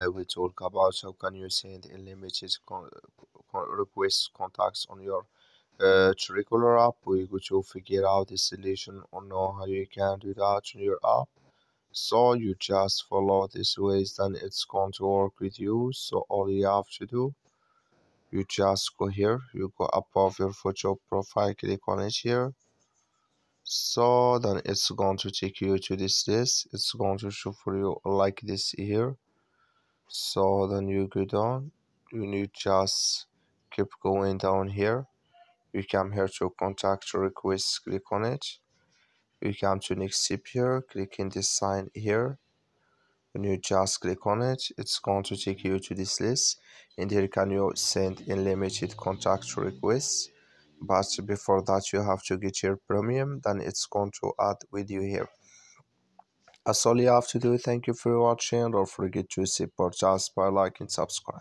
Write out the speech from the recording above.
I will talk about how can you send unlimited request contacts on your Truecaller app. We're going to figure out the solution or know how you can do that on your app. So you just follow this ways, then it's going to work with you. So all you have to do, you just go here, you go above your photo profile, click on it here. So then it's going to take you to this list. It's going to show for you like this here. So then you go down, you need just keep going down here. You come here to contact request, click on it. You come to next step here, click in this sign here. When you just click on it, it's going to take you to this list, and here can you send unlimited contact requests. But before that you have to get your premium, then it's going to add with you here. That's all you have to do. Thank you for watching. Don't forget to support us by liking and subscribe.